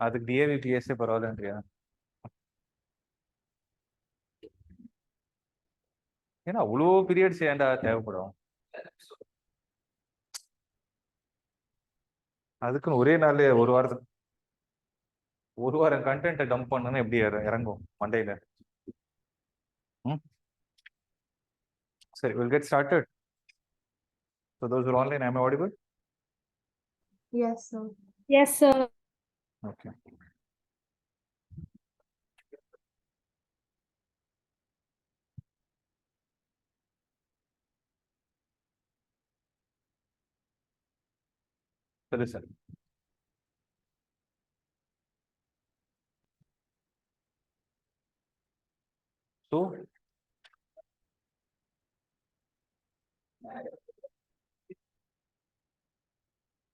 அதுக்கு DAV DSA பரவாயில்லன்றியா? ஏன்னா அவ்வளோ பீரியட்ஸ் ஏன்டா தேவைப்படும்? அதுக்குன்னு ஒரே நாள் ஒரு வாரம் கண்டென்ட்டை டம்ப் பண்ணனும் எப்படி இறங்கும் மண்டையில? சரி, we'll get started. So those who are online, am I audible? Yes, sir. Yes, sir. Okay. So listen.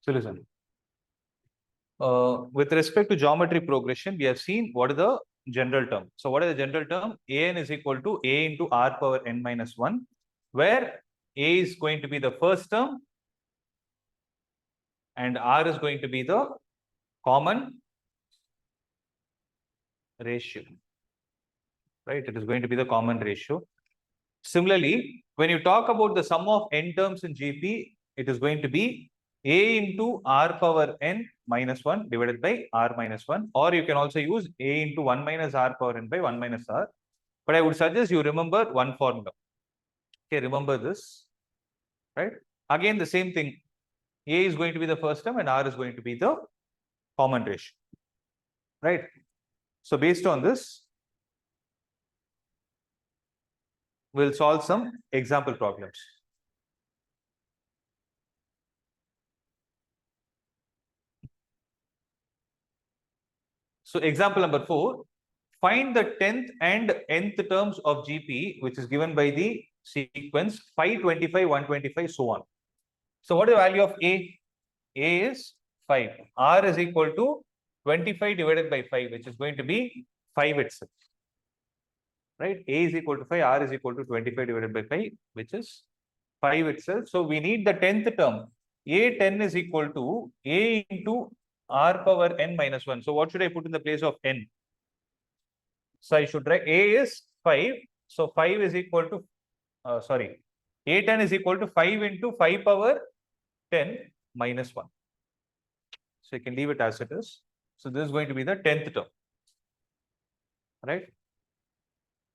So listen. With respect to geometry progression, we have seen what is the general term. So what is the general term? An is equal to a into r power n minus 1, where a is going to be the first term and r is going to be the common ratio. Right? It is going to be the common ratio. Similarly, when you talk about the sum of n terms in GP, it is going to be a into r power n minus 1 divided by r minus 1, or you can also use a into 1 minus r power n by 1 minus r. But I would suggest you remember one formula. Okay, remember this, right? Again, the same thing. A is going to be the first term and r is going to be the common ratio, right? So based on this, we'll solve some example problems. So example number 4, find the 10th and nth terms of GP, which is given by the sequence 5, 25, 125, so on. So what is the value of A? A is 5. R is equal to 25 divided by 5, which is going to be 5 itself. Right? A is equal to 5, R is equal to 25 divided by 5, which is 5 itself. So we need the 10th term. A10 is equal to A into r power n minus 1. So what should I put in the place of n? So I should write A is 5. So 5 is equal to, A10 is equal to 5 into 5 power 10 minus 1. So you can leave it as it is. So this is going to be the 10th term, right?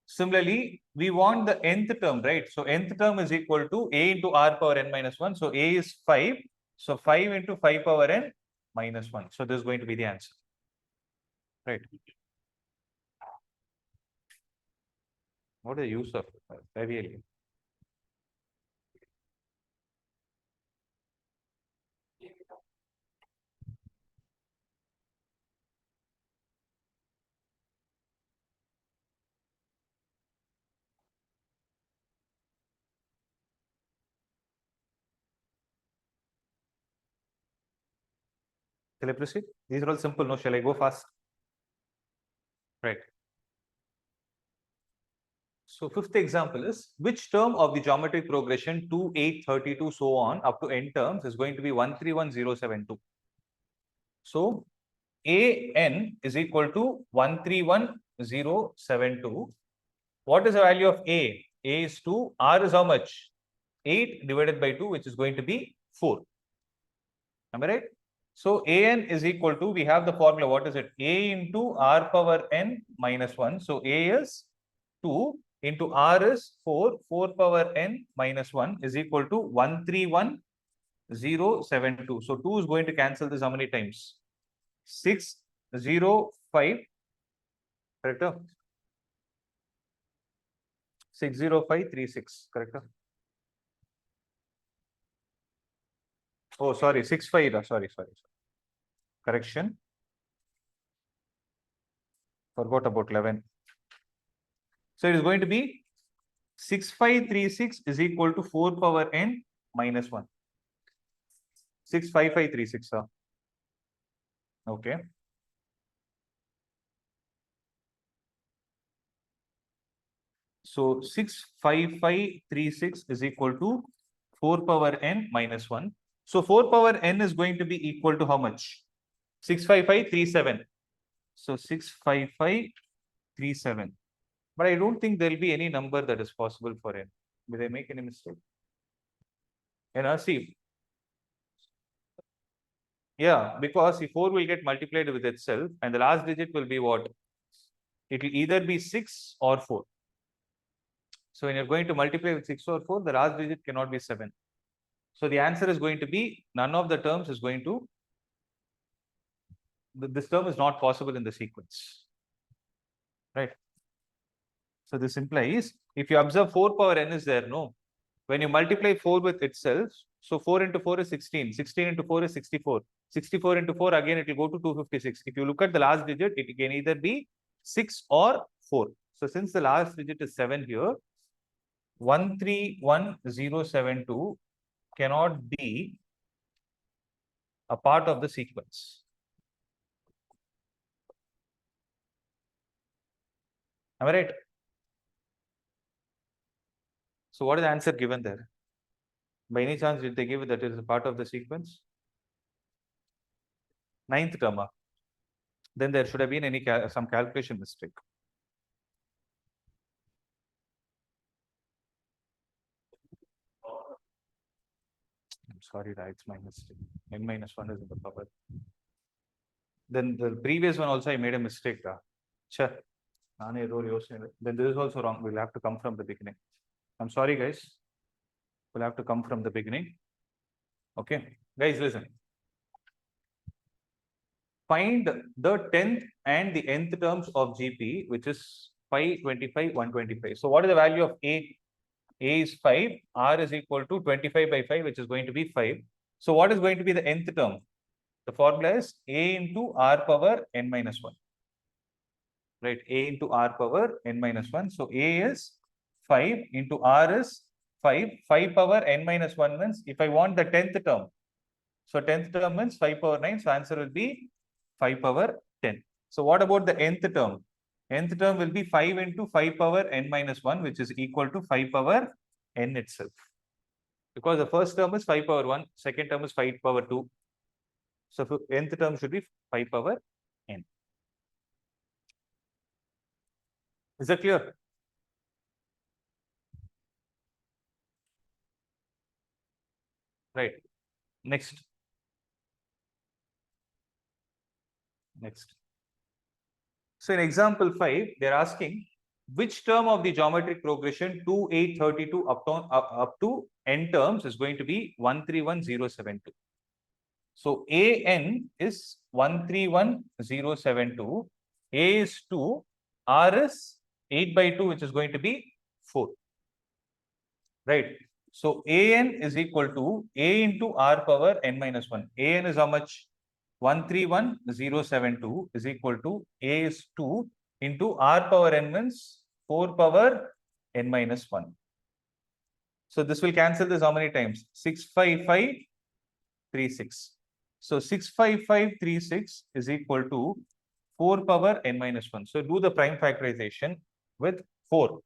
Similarly, we want the nth term, right? So nth term is equal to A into r power n minus 1. So A is 5. So 5 into 5 power n minus 1. So this is going to be the answer, right? What is the use of trivially? Shall I proceed? These are all simple, no? Shall I go fast? Right. So fifth example is, which term of the geometric progression 2, 8, 32, so on up to n terms is going to be 131072. So an is equal to 131072. What is the value of A? A is 2. R is how much? 8 divided by 2, which is going to be 4. Am I right? So an is equal to, we have the formula, what is it? A into r power n minus 1. So A is 2 into r is 4. 4 power n minus 1 is equal to 131072. So 2 is going to cancel this how many times? 605. Correct? 60536. Correct? Oh, sorry, 65. Sorry. Correction. Forgot about 11. So it is going to be 6536 is equal to 4 power n minus 1. 65536. Okay. So 65536 is equal to 4 power n minus 1. So 4 power n is going to be equal to how much? 65537. So 65537. But I don't think there will be any number that is possible for n. Will I make any mistake? And see, yeah, because if 4 will get multiplied with itself and the last digit will be what? It will either be 6 or 4. So when you're going to multiply with 6 or 4, the last digit cannot be 7. So the answer is going to be none of the terms is going to, this term is not possible in the sequence, right? So this implies if you observe 4 power n is there, no? When you multiply 4 with itself, so 4 into 4 is 16, 16 into 4 is 64, 64 into 4 again it will go to 256. If you look at the last digit, it can either be 6 or 4. So since the last digit is 7 here, 131072 cannot be a part of the sequence. Am I right? So what is the answer given there? By any chance, did they give that it is a part of the sequence? Ninth term. Then there should have been some calculation mistake. I'm sorry, it's my mistake. N minus 1 is in the power. Then the previous one also I made a mistake. Sure. Then this is also wrong. We'll have to come from the beginning. I'm sorry, guys. We'll have to come from the beginning. Okay. Guys, listen. Find the 10th and the nth terms of GP, which is 525, 125. So what is the value of A? A is 5, R is equal to 25 by 5, which is going to be 5. So what is going to be the nth term? The formula is A into R power n minus 1. Right, A into R power n minus 1. So A is 5 into R is 5. 5 power n minus 1 means if I want the 10th term. So 10th term means 5 power 9. So answer will be 5 power 10. So what about the nth term? Nth term will be 5 into 5 power n minus 1, which is equal to 5 power n itself. Because the first term is 5 power 1, second term is 5 power 2. So nth term should be 5 power n. Is that clear? Right. Next. So in example 5, they're asking which term of the geometric progression 2, 8, 32 up to n terms is going to be 131072. So AN is 131072, A is 2, R is 8 by 2, which is going to be 4. Right. So AN is equal to A into R power n minus 1. AN is how much? 131072 is equal to A is 2 into R power n means 4 power n minus 1. So this will cancel this how many times? 65536. So 65536 is equal to 4 power n minus 1. So do the prime factorization with 4.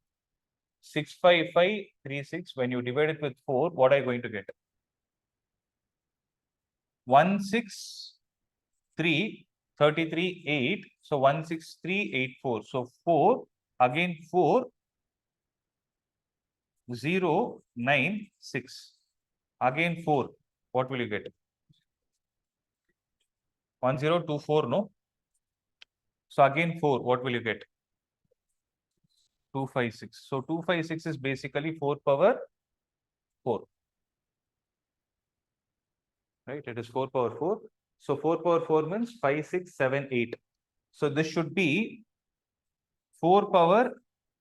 65536, when you divide it with 4, what are you going to get? 16333 8. So 16384. So 4 again 4 0 9 6 again 4. What will you get? 1024, no? So again 4. What will you get? 256. So 256 is basically 4 power 4. Right? It is 4 power 4. So 4 power 4 means 5, 6, 7, 8. So this should be 4 power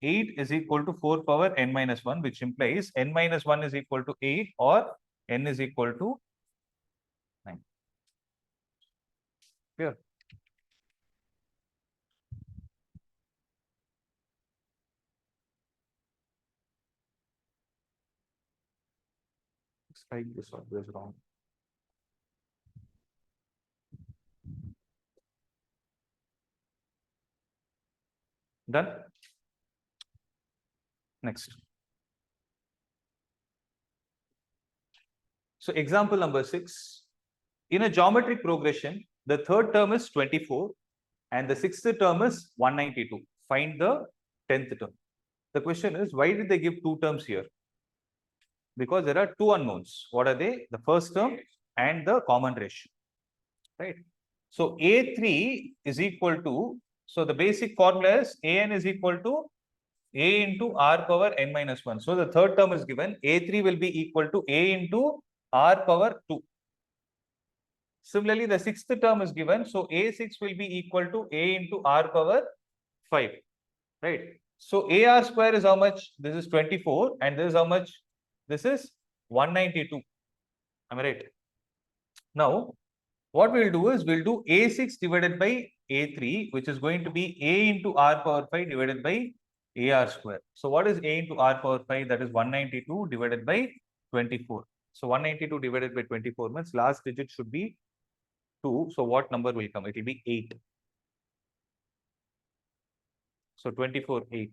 8 is equal to 4 power n minus 1, which implies n minus 1 is equal to 8 or n is equal to 9. Clear? It's like this always wrong. Done? Next. So example number 6. In a geometric progression, the third term is 24 and the sixth term is 192. Find the 10th term. The question is, why did they give two terms here? Because there are two unknowns. What are they? The first term and the common ratio. Right? So A3 is equal to, so the basic formula is AN is equal to A into R power N minus 1. So the third term is given. A3 will be equal to A into R power 2. Similarly, the sixth term is given. So A6 will be equal to A into R power 5. Right? So AR square is how much? This is 24 and this is how much? This is 192. Am I right? Now, what we'll do is we'll do A6 divided by A3, which is going to be A into R power 5 divided by AR square. So what is A into R power 5? That is 192 divided by 24. So 192 divided by 24 means last digit should be 2. So what number will come? It will be 8. So 24, 8.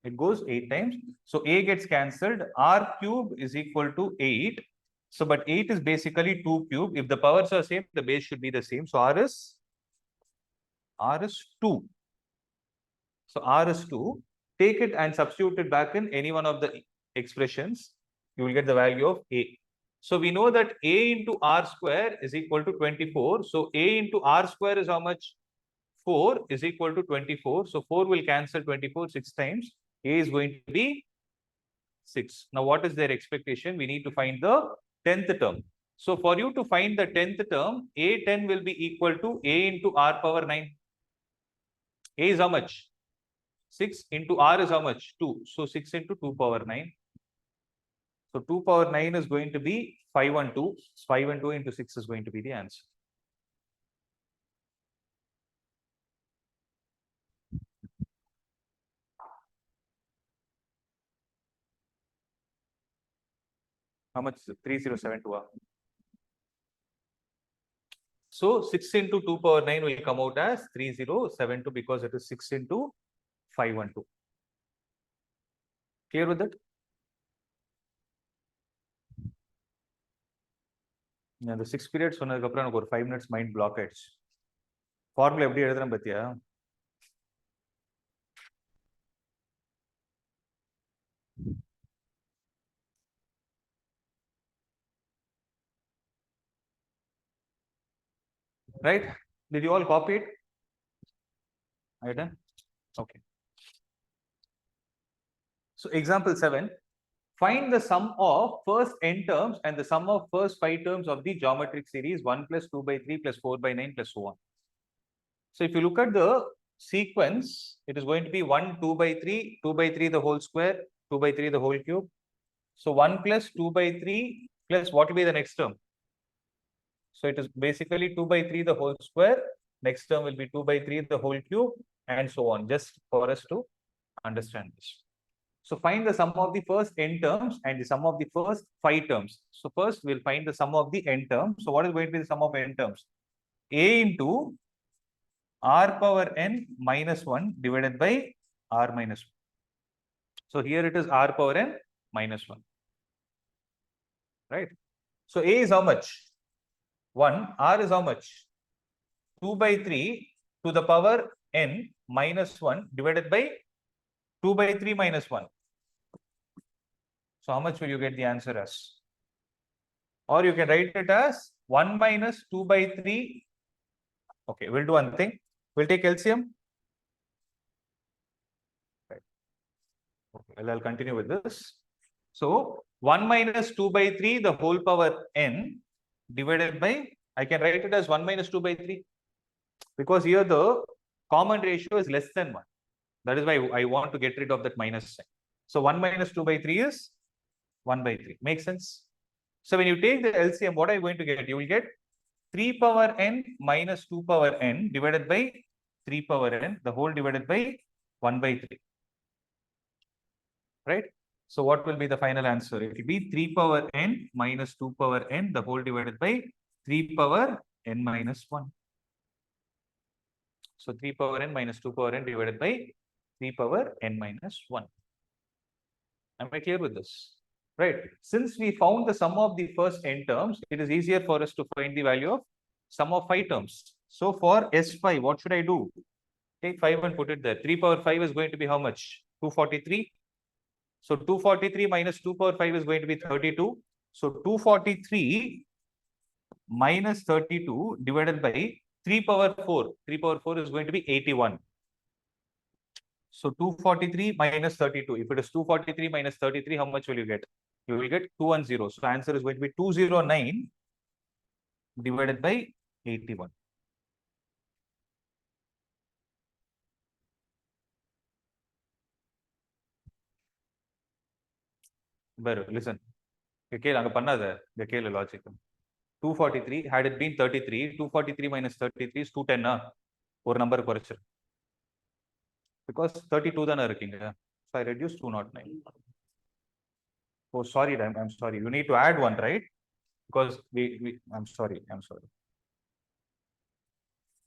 It goes 8 times. So A gets cancelled. R cube is equal to 8. So, but 8 is basically 2 cube. If the powers are same, the base should be the same. So R is 2. So R is 2. Take it and substitute it back in any one of the expressions. You will get the value of A. So we know that A into R square is equal to 24. So A into R square is how much? 4 is equal to 24. So 4 will cancel 24 6 times. A is going to be 6. Now, what is their expectation? We need to find the 10th term. So, for you to find the 10th term, A10 will be equal to A into R power 9. A is how much? 6 into R is how much? 2. So, 6 into 2 power 9. So, 2 power 9 is going to be 512. 512 into 6 is going to be the answer. How much is it? 3072. So 6 into 2 power 9 will come out as 3072 because it is 6 into 512. Clear with that? The 6 periods சொன்னதுக்கு அப்புறம் எனக்கு ஒரு 5 minutes mind block ஆயிடுச்சு. Formula எப்படி எழுதுறேன் பாத்தியா? Right? Did you all copy it? Are you done? Okay. So example 7. Find the sum of first n terms and the sum of first 5 terms of the geometric series 1 plus 2 by 3 plus 4 by 9 plus so on. So if you look at the sequence, it is going to be 1, 2 by 3, 2 by 3 the whole square, 2 by 3 the whole cube. So 1 plus 2 by 3 plus what will be the next term? So it is basically 2 by 3 the whole square. Next term will be 2 by 3 the whole cube and so on, just for us to understand this. So find the sum of the first n terms and the sum of the first 5 terms. So first we'll find the sum of the n terms. So what is going to be the sum of n terms? A into R power n minus 1 divided by R minus 1. So here it is R power n minus 1. Right? So A is how much? 1. R is how much? 2 by 3 to the power n minus 1 divided by 2 by 3 minus 1. So how much will you get the answer as? Or you can write it as 1 minus 2 by 3. Okay, we'll do one thing. We'll take LCM. Right. Okay, well, I'll continue with this. So 1 minus 2 by 3, the whole power n divided by, I can write it as 1 minus 2 by 3. Because here the common ratio is less than 1. That is why I want to get rid of that minus sign. So 1 minus 2 by 3 is 1 by 3. Makes sense? So when you take the LCM, what are you going to get? You will get 3 power n minus 2 power n divided by 3 power n, the whole divided by 1 by 3. Right? So what will be the final answer? It will be 3 power n minus 2 power n, the whole divided by 3 power n minus 1. So 3 power n minus 2 power n divided by 3 power n minus 1. Am I clear with this? Right. Since we found the sum of the first n terms, it is easier for us to find the value of sum of 5 terms. So for S5, what should I do? Take 5 and put it there. 3 power 5 is going to be how much? 243. So 243 minus 2 power 5 is going to be 32. So 243 minus 32 divided by 3 power 4. 3 power 4 is going to be 81. So 243 minus 32. If it is 243 minus 33, how much will you get? You will get 210. So answer is going to be 209 divided by 81. Better, listen. The logic. 243, had it been 33, 243 minus 33 is 210. Or number correction. Because 32 then so I reduced 209. Oh, sorry, I'm sorry. You need to add one, right? Because I'm sorry.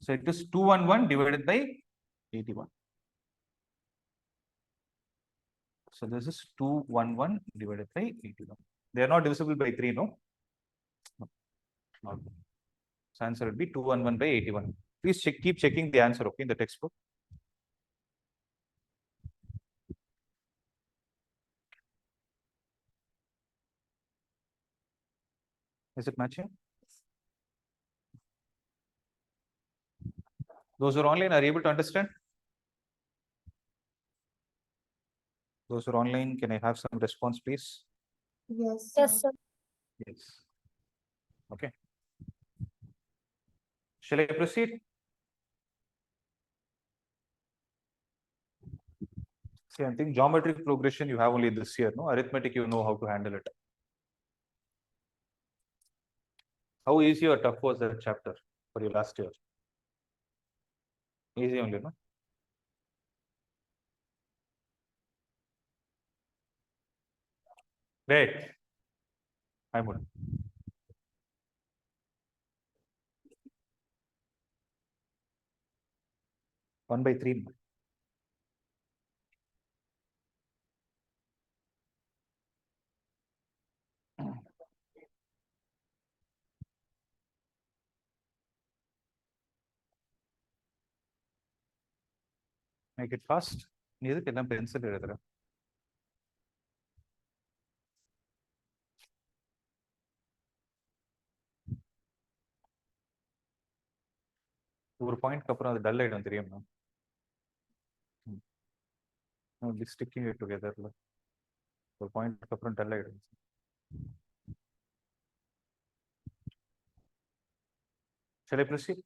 So it is 211 divided by 81. So this is 211 divided by 81. They are not divisible by 3, no? No. So answer would be 211 by 81. Please keep checking the answer, okay, in the textbook. Is it matching? Those who are online are able to understand? Those who are online, can I have some response, please? Yes, Yes, sir. sir. Yes. Okay. Shall I proceed? See, I think geometric progression you have only this year, no? Arithmetic, you know how to handle it. How easy or tough was that chapter for you last year? Easy only, no? Great. I'm good. One by 3. Make it fast. எதுக்கு எல்லாம் pencil எழுதுற ஒரு point அப்புறம் அது dull ஆயிடும் தெரியுமா sticking it டுகெதர்ல ஒரு point அப்புறம் டல் ஆயிடும் Shall I proceed?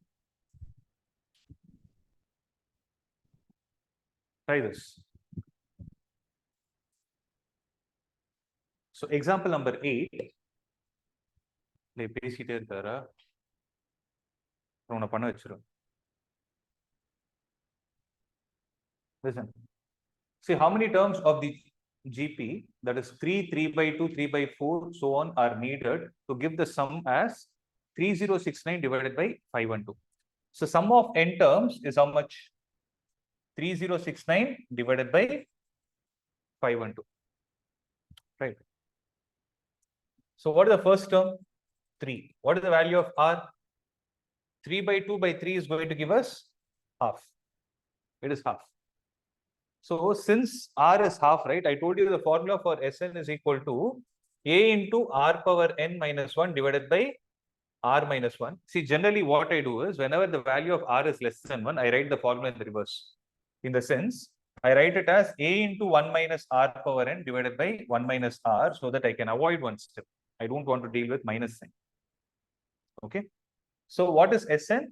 Try this. So example number 8. பேசிட்டே இருக்காரா உன்னை பண்ண வச்சிரும். Listen. See how many terms of the GP, that is 3, 3 by 2, 3 by 4, so on, are needed to give the sum as 3069 divided by 512. So sum of n terms is how much? 3069 divided by 512. Right. So what is the first term? 3. What is the value of R? 3 by 2 by 3 is going to give us half. It is half. So since R is half, right, I told you the formula for Sn is equal to A into R power n minus 1 divided by R minus 1. See, generally what I do is whenever the value of R is less than 1, I write the formula in the reverse. In the sense, I write it as A into 1 minus R power n divided by 1 minus R so that I can avoid one step. I don't want to deal with minus sign. Okay. So what is Sn?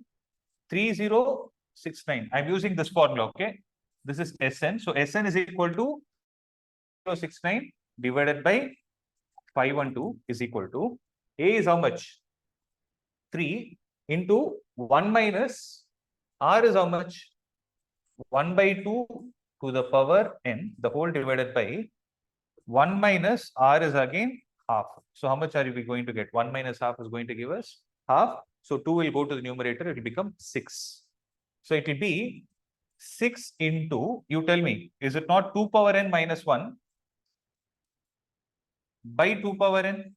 3069. I'm using this formula, okay. This is Sn. So Sn is equal to 069 divided by 512 is equal to A is how much? 3 into 1 minus R is how much? 1 by 2 to the power n, the whole divided by 1 minus R is again half. So how much are we going to get? 1 minus half is going to give us half. So 2 will go to the numerator, it will become 6. So it will be 6 into, you tell me, is it not 2 power n minus 1 by 2 power n?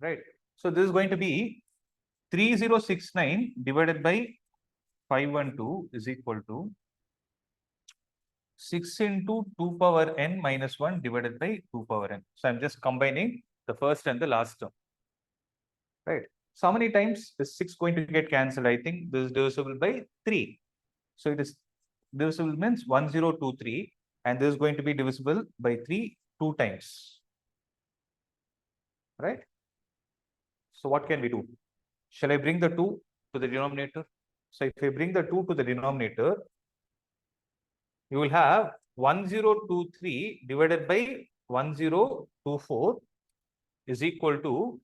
Right. So this is going to be 3069 divided by 512 is equal to 6 into 2 power n minus 1 divided by 2 power n. So I'm just combining the first and the last term. Right. So how many times is 6 going to get cancelled? I think this is divisible by 3. So it is divisible means 1023, and this is going to be divisible by 3 2 times. Right. So what can we do? Shall I bring the 2 to the denominator? So if I bring the 2 to the denominator, you will have 1023 divided by 1024 is equal to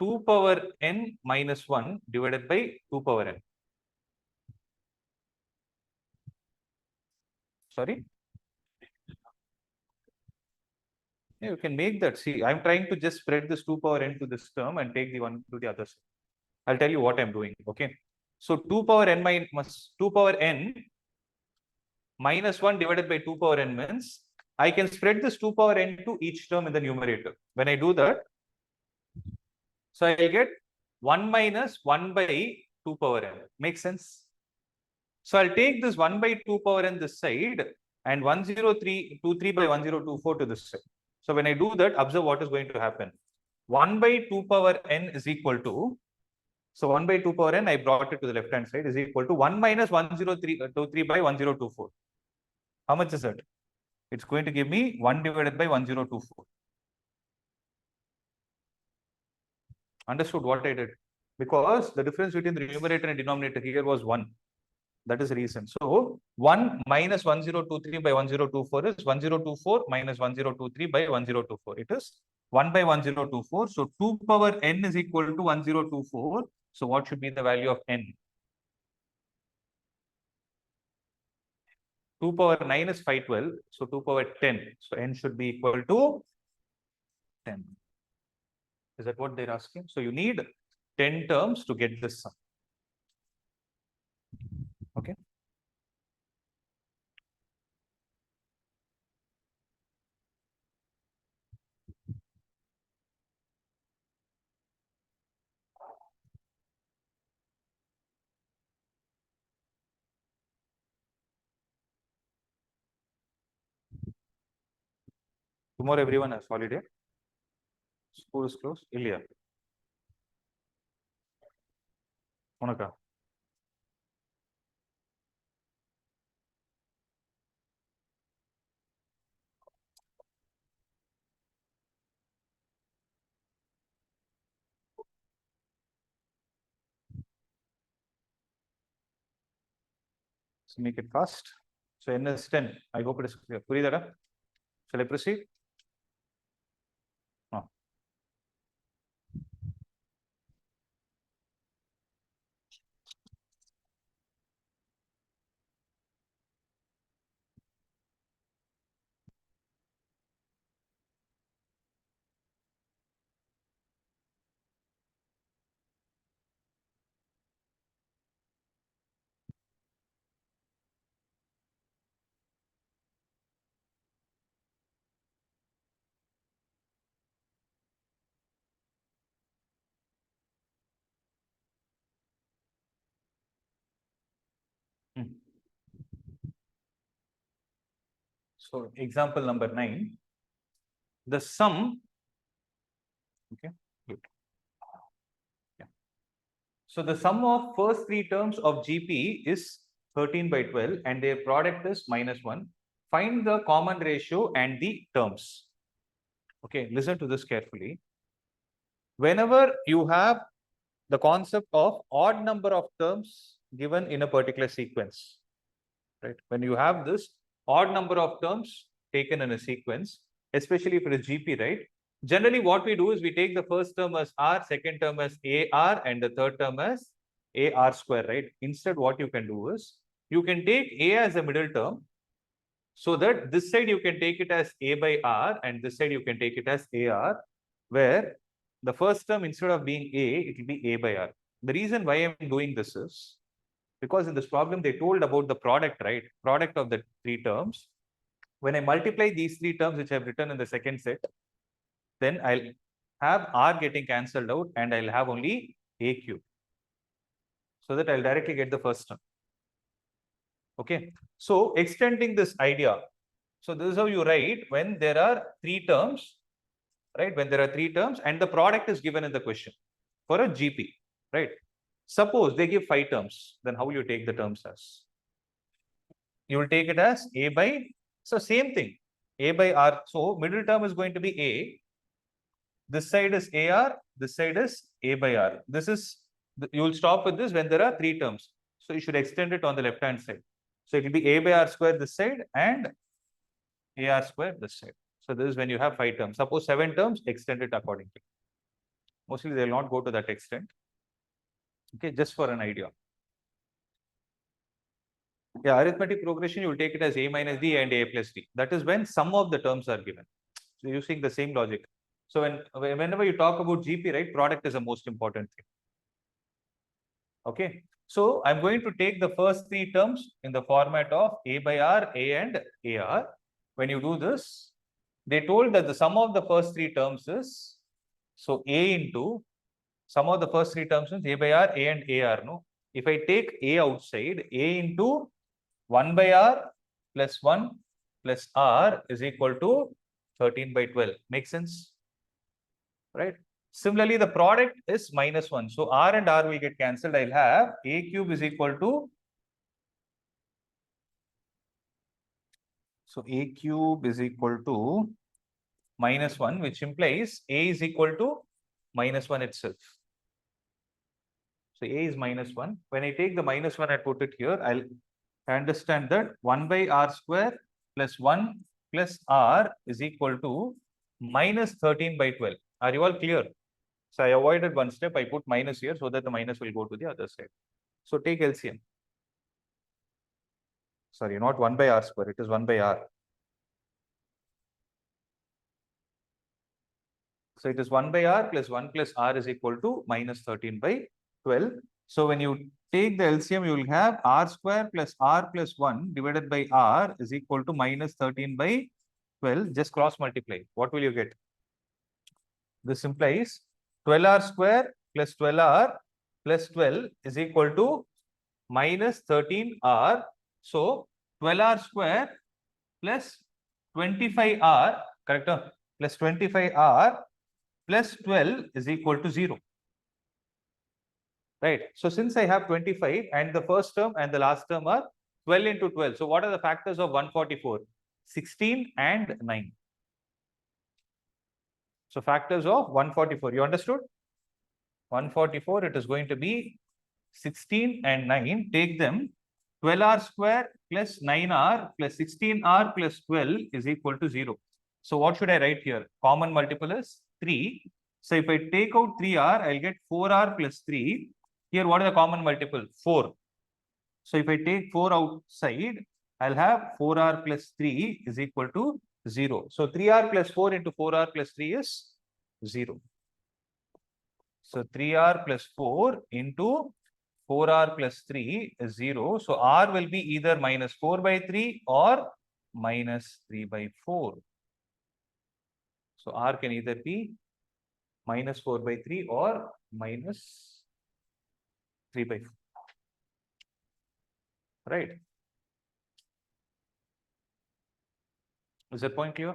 2 power n minus 1 divided by 2 power n. Sorry? Yeah, you can make that. See, I'm trying to just spread this 2 power n to this term and take the one to the other side. I'll tell you what I'm doing. Okay. So 2 power n minus 2 power n minus 1 divided by 2 power n means I can spread this 2 power n to each term in the numerator. When I do that, so I'll get 1 minus 1 by 2 power n. Makes sense? So I'll take this 1 by 2 power n this side and 1023 by 1024 to this side. So when I do that, observe what is going to happen. 1 by 2 power n is equal to, so 1 by 2 power n, I brought it to the left hand side, is equal to 1 minus 1023 by 1024. How much is it? It's going to give me 1 divided by 1024. Understood what I did? Because the difference between the numerator and denominator here was 1. That is the reason. So 1 minus 1023 by 1024 is 1024 minus 1023 by 1024. It is 1 by 1024. So 2 power n is equal to 1024. So what should be the value of n? 2 power 9 is 512. So 2 power 10. So n should be equal to 10. Is that what they're asking? So you need 10 terms to get this sum. Okay. Tomorrow everyone has holiday. School is closed. Ilya. Monica. So make it fast. So n is 10. I hope it is clear. Puridara. Shall I proceed? No. So example number 9, the sum, okay, good. Yeah. So the sum of first 3 terms of GP is 13 by 12 and their product is -1. Find the common ratio and the terms. Okay, listen to this carefully. Whenever you have the concept of odd number of terms given in a particular sequence, right? When you have this odd number of terms taken in a sequence, especially for a GP, right? Generally, what we do is we take the first term as R, second term as AR, and the third term as AR square, right? Instead, what you can do is you can take A as a middle term, so that this side you can take it as A by R, and this side you can take it as AR, where the first term instead of being A, it will be A by R. The reason why I'm doing this is because in this problem they told about the product, right? Product of the three terms. When I multiply these three terms which I've written in the second set, then I'll have r getting cancelled out and I'll have only a cube. So that I'll directly get the first term. Okay. So extending this idea. So this is how you write when there are three terms, right? When there are three terms and the product is given in the question for a GP, right? Suppose they give 5 terms, then how will you take the terms as? You will take it as a by, so same thing, a by r. So middle term is going to be a. This side is AR, this side is A by R. This is, you will stop with this when there are 3 terms. So you should extend it on the left hand side. So it will be A by R square this side and AR square this side. So this is when you have 5 terms. Suppose 7 terms, extend it accordingly. Mostly they will not go to that extent. Okay, just for an idea. Yeah, arithmetic progression, you will take it as A minus D and A plus D. That is when some of the terms are given. So using the same logic. So whenever you talk about GP, right, product is the most important thing. Okay. So I'm going to take the first 3 terms in the format of A by R, A and AR. When you do this, they told that the sum of the first 3 terms is, so A into, sum of the first 3 terms is A by R, A and AR. No, if I take A outside, A into 1 by R plus 1 plus R is equal to 13 by 12. Makes sense? Right? Similarly, the product is minus 1. So R and R will get cancelled. I'll have A cube is equal to, so A cube is equal to minus 1, which implies A is equal to minus 1 itself. So A is minus 1. When I take the minus 1 and put it here, I'll understand that 1 by R square plus 1 plus R is equal to minus 13 by 12. Are you all clear? So I avoided one step. I put minus here so that the minus will go to the other side. So take LCM. Sorry, not 1 by R square. It is 1 by R. So it is 1 by R plus 1 plus R is equal to minus 13 by 12. So when you take the LCM, you will have R square plus R plus 1 divided by R is equal to minus 13 by 12. Just cross multiply. What will you get? This implies 12R square plus 12R plus 12 is equal to minus 13R. So 12R square plus 25R, correct? Plus 25R plus 12 is equal to 0. Right. So since I have 25 and the first term and the last term are 12 into 12. So what are the factors of 144? 16 and 9. So factors of 144. You understood? 144, it is going to be 16 and 9. Take them. 12R square plus 9R plus 16R plus 12 is equal to 0. So what should I write here? Common multiple is 3. So if I take out 3R, I'll get 4R plus 3. Here, what is the common multiple? 4. So if I take 4 outside, I'll have 4R plus 3 is equal to 0. So 3R plus 4 into 4R plus 3 is 0. So 3R plus 4 into 4R plus 3 is 0. So R will be either minus 4 by 3 or minus 3 by 4. So R can either be minus 4 by 3 or minus 3 by 4. Right. Is that point clear?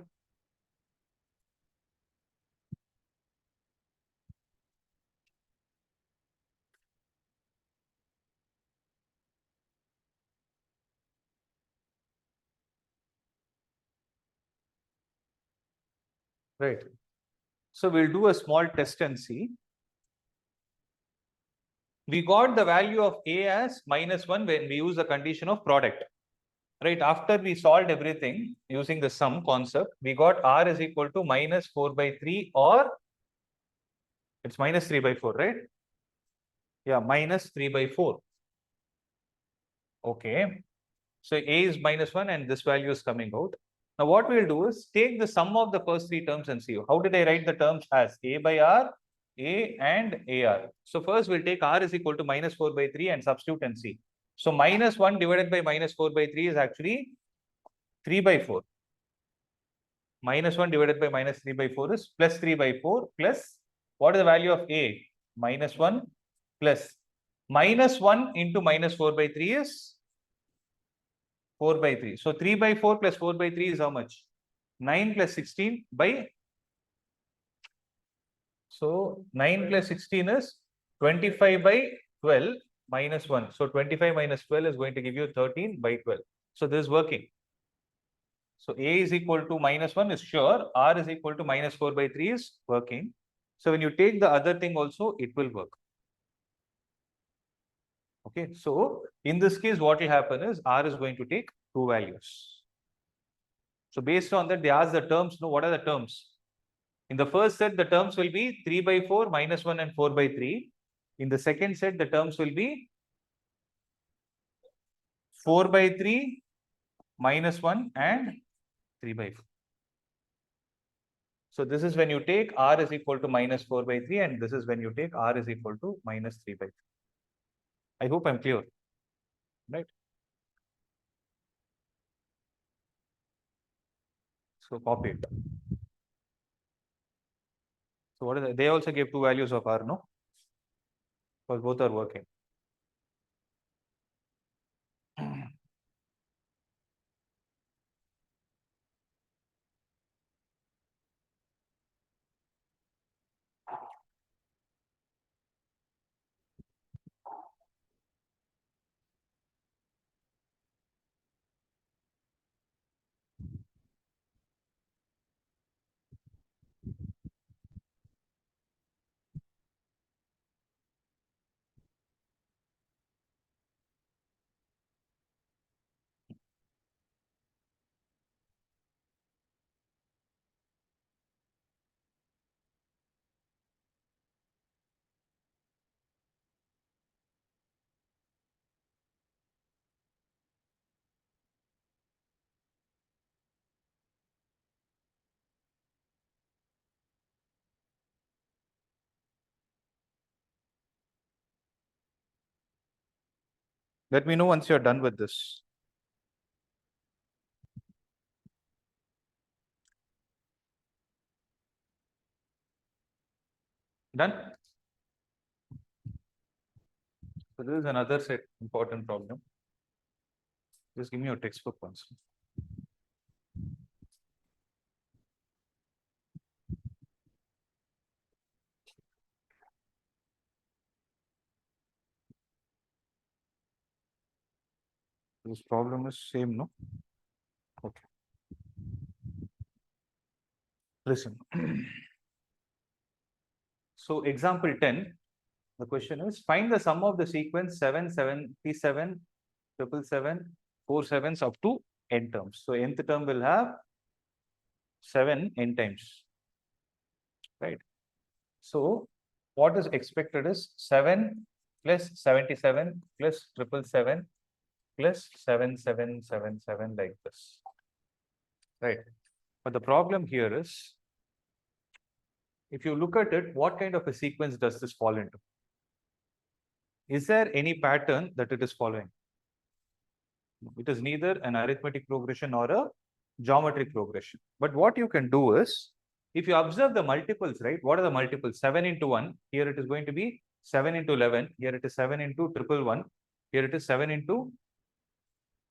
Right. So we'll do a small test and see. We got the value of A as minus 1 when we use the condition of product. Right. After we solved everything using the sum concept, we got R is equal to minus 4 by 3 or it's minus 3 by 4, right? Yeah, minus 3 by 4. Okay. So A is minus 1 and this value is coming out. Now what we'll do is take the sum of the first 3 terms and see. How did I write the terms as? A by R A and AR. So first we'll take R is equal to minus 4 by 3 and substitute and see. So minus 1 divided by minus 4 by 3 is actually 3 by 4. Minus 1 divided by minus 3 by 4 is plus 3 by 4 plus what is the value of A? Minus 1 plus minus 1 into minus 4 by 3 is 4 by 3. So 3 by 4 plus 4 by 3 is how much? 9 plus 16 by. So 9 plus 16 is 25 by 12 minus 1. So 25 minus 12 is going to give you 13 by 12. So this is working. So A is equal to minus 1 is sure. R is equal to minus 4 by 3 is working. So when you take the other thing also, it will work. Okay. So in this case, what will happen is R is going to take two values. So based on that, they ask the terms. No, what are the terms? In the first set, the terms will be 3 by 4, minus 1 and 4 by 3. In the second set, the terms will be 4 by 3, minus 1 and 3 by 4. So this is when you take R is equal to minus 4 by 3 and this is when you take R is equal to minus 3 by 3. I hope I'm clear, right? So copy it. So what is that? They also gave two values of R, no? Because both are working. Let me know once you're done with this. Done? So this is another set important problem. Just give me your textbook once. This problem is same, no? Okay. Listen. So example 10, the question is find the sum of the sequence 7, 77, 777, 47s up to n terms. So nth term will have 7 n times, right? So what is expected is 7 plus 77 plus 777 plus 7777 like this, right? But the problem here is, if you look at it, what kind of a sequence does this fall into? Is there any pattern that it is following? It is neither an arithmetic progression or a geometric progression. But what you can do is, if you observe the multiples, right? What are the multiples? 7 into 1. Here it is going to be 7 into 11. Here it is 7 into 111. Here it is 7 into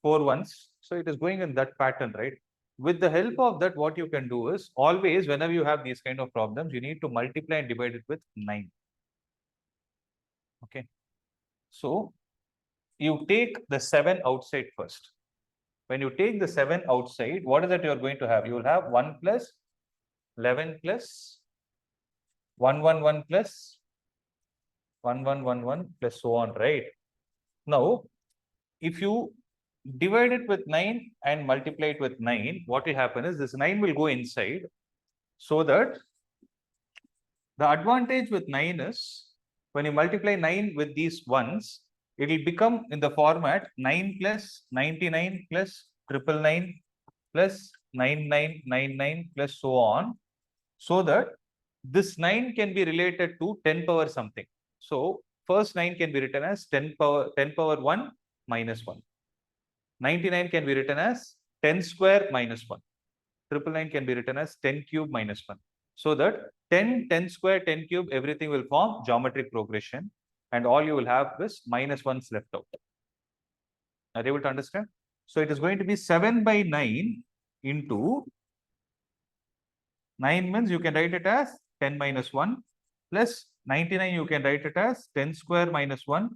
4 ones. So it is going in that pattern, right? With the help of that, what you can do is, always whenever you have these kind of problems, you need to multiply and divide it with 9. Okay. So you take the 7 outside first. When you take the 7 outside, what is that you are going to have? You will have 1 plus 11 plus 111 plus 1111 plus so on, right? Now, if you divide it with 9 and multiply it with 9, what will happen is this 9 will go inside, so that the advantage with 9 is when you multiply 9 with these ones, it will become in the format 9 plus 99 plus 999 plus 9999 plus so on, so that this 9 can be related to 10 power something. So first 9 can be written as 10 power 1 minus 1. 99 can be written as 10 square minus 1. 999 can be written as 10 cube minus 1. So that 10, 10 square, 10 cube, everything will form geometric progression, and all you will have is minus 1s left out. Are you able to understand? So it is going to be 7 by 9 into 9 means you can write it as 10 minus 1 plus 99 you can write it as 10 square minus 1.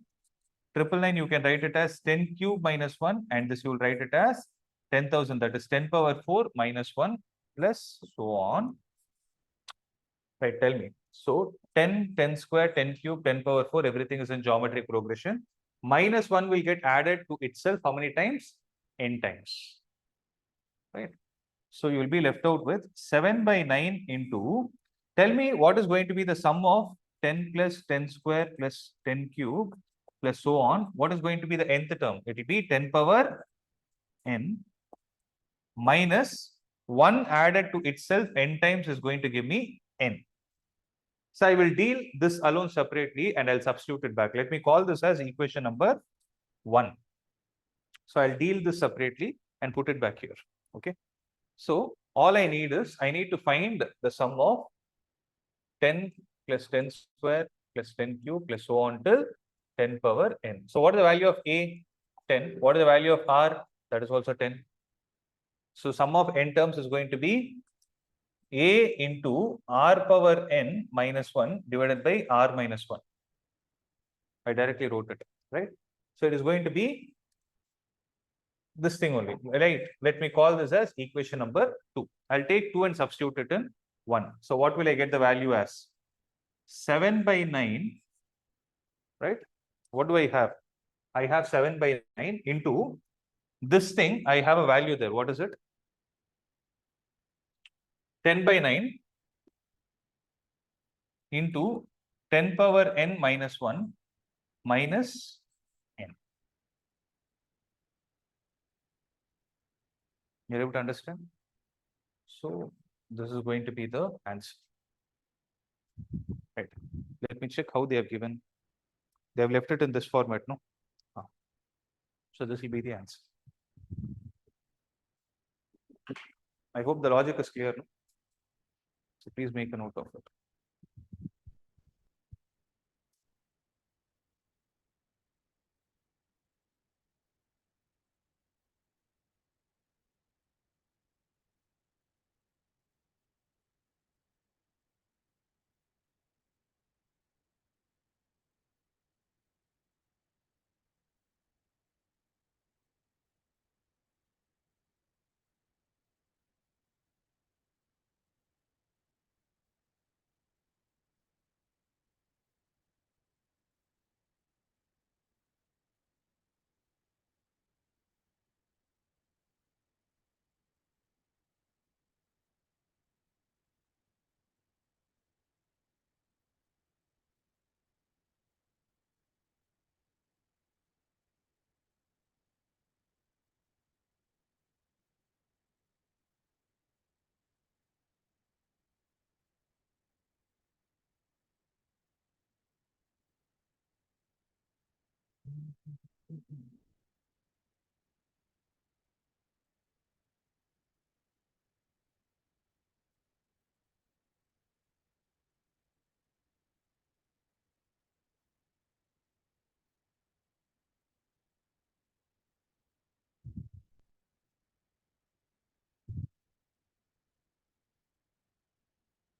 999 you can write it as 10 cube minus 1, and this you will write it as 10,000, that is 10 power 4 minus 1 plus so on. Right, tell me. So 10, 10 square, 10 cube, 10 power 4, everything is in geometric progression. Minus 1 will get added to itself how many times? N times. Right. So you will be left out with 7 by 9 into, tell me what is going to be the sum of 10 plus 10 square plus 10 cube plus so on. What is going to be the nth term? It will be 10 power n minus 1 added to itself n times is going to give me n. So I will deal this alone separately and I'll substitute it back. Let me call this as equation number 1. So I'll deal this separately and put it back here. Okay. So all I need is, I need to find the sum of 10 plus 10 square plus 10 cube plus so on till 10 power n. So what is the value of A? 10. What is the value of R? That is also 10. So sum of n terms is going to be A into R power n minus 1 divided by R minus 1. I directly wrote it, right? So it is going to be this thing only, right? Let me call this as equation number 2. I'll take 2 and substitute it in 1. So what will I get the value as? 7 by 9, right? What do I have? I have 7 by 9 into this thing. I have a value there. What is it? 10 by 9 into 10 power n minus 1 minus n. You're able to understand? So this is going to be the answer. Right. Let me check how they have given. They have left it in this format, no? So this will be the answer. I hope the logic is clear, no? So please make a note of it.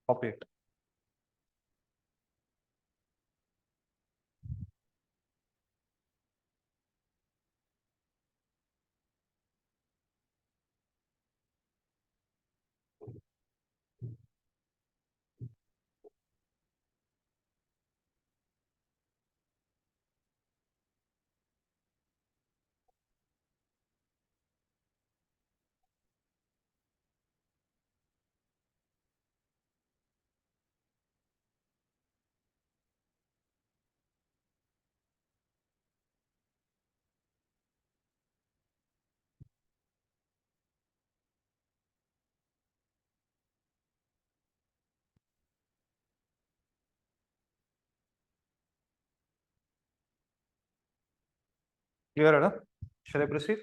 Copy it. Clear, Adam? Shall I proceed?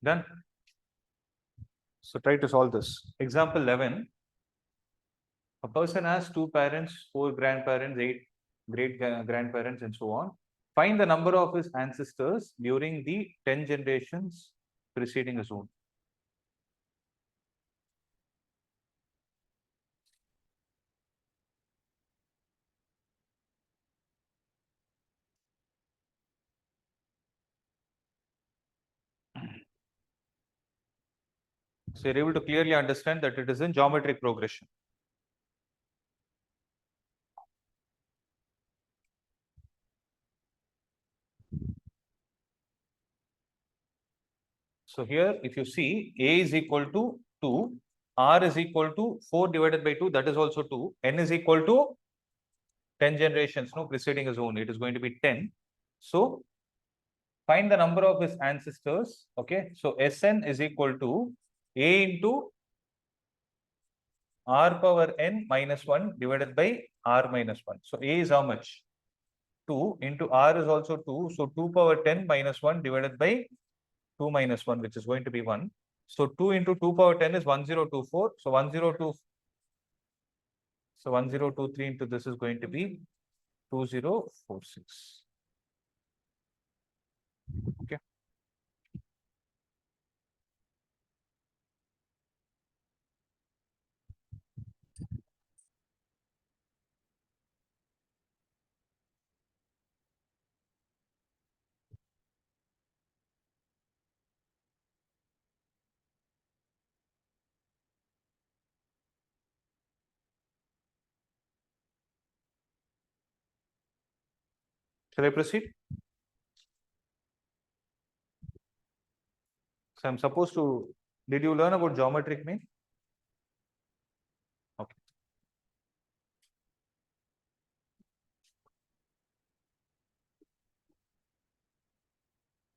Done. So try to solve this. Example 11. A person has 2 parents, 4 grandparents, 8 great grandparents, and so on. Find the number of his ancestors during the 10 generations preceding his own. So you're able to clearly understand that it is in geometric progression. So here, if you see, A is equal to 2, R is equal to 4 divided by 2, that is also 2, N is equal to 10 generations, no, preceding his own, it is going to be 10. So find the number of his ancestors, okay? So Sn is equal to A into R power N minus 1 divided by R minus 1. So A is how much? 2 into R is also 2. So 2 power 10 minus 1 divided by 2 minus 1, which is going to be 1. So 2 into 2 power 10 is 1024. So 1023 into this is going to be 2046. Okay. Shall I proceed? So I'm supposed to, did you learn about geometric mean? Okay.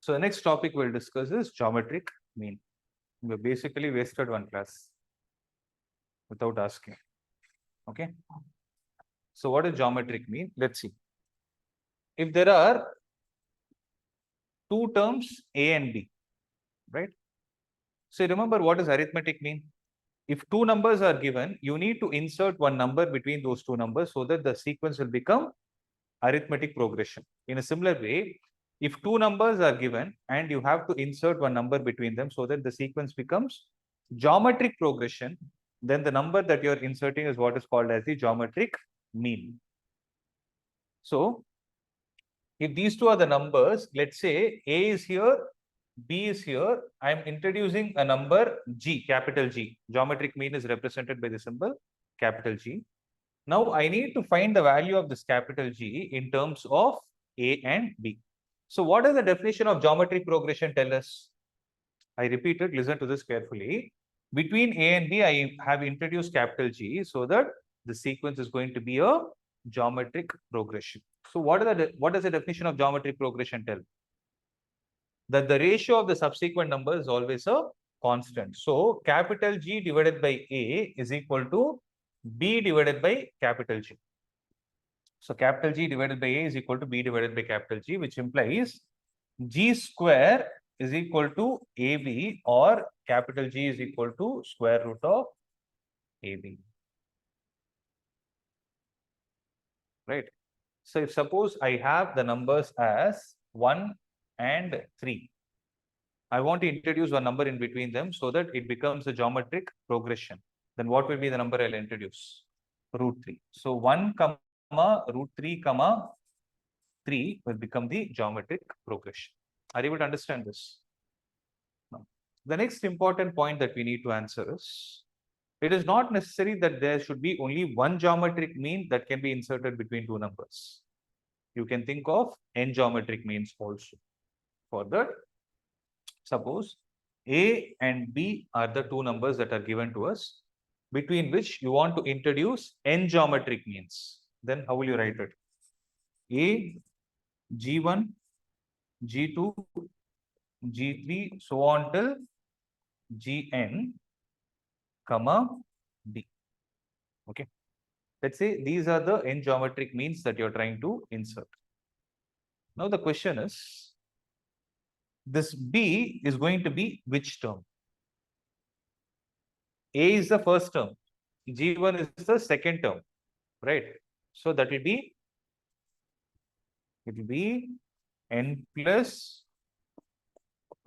So the next topic we'll discuss is geometric mean. We basically wasted one class without asking. Okay. So what does geometric mean? Let's see. If there are two terms A and B, right? So remember, what does arithmetic mean? If two numbers are given, you need to insert one number between those two numbers so that the sequence will become arithmetic progression. In a similar way, if two numbers are given and you have to insert one number between them so that the sequence becomes geometric progression, then the number that you're inserting is what is called as the geometric mean. So if these two are the numbers, let's say A is here, B is here, I am introducing a number G, capital G. Geometric mean is represented by the symbol capital G. Now I need to find the value of this capital G in terms of A and B. So what does the definition of geometric progression tell us? I repeat it, listen to this carefully. Between A and B, I have introduced capital G so that the sequence is going to be a geometric progression. So what does the definition of geometric progression tell? That the ratio of the subsequent number is always a constant. So capital G divided by A is equal to B divided by capital G. So capital G divided by A is equal to B divided by capital G, which implies G square is equal to AB, or capital G is equal to square root of AB. Right. So if suppose I have the numbers as 1 and 3, I want to introduce one number in between them so that it becomes a geometric progression. Then what will be the number I'll introduce? Root 3. So 1 comma root 3 comma 3 will become the geometric progression. Are you able to understand this? No. The next important point that we need to answer is, it is not necessary that there should be only one geometric mean that can be inserted between two numbers. You can think of n geometric means also. For that, suppose A and B are the two numbers that are given to us, between which you want to introduce n geometric means. Then how will you write it? A, G1, G2, G3, so on till Gn, comma D. Okay. Let's say these are the n geometric means that you're trying to insert. Now the question is, this B is going to be which term? A is the first term, G1 is the second term, right? So that will be, it will be n plus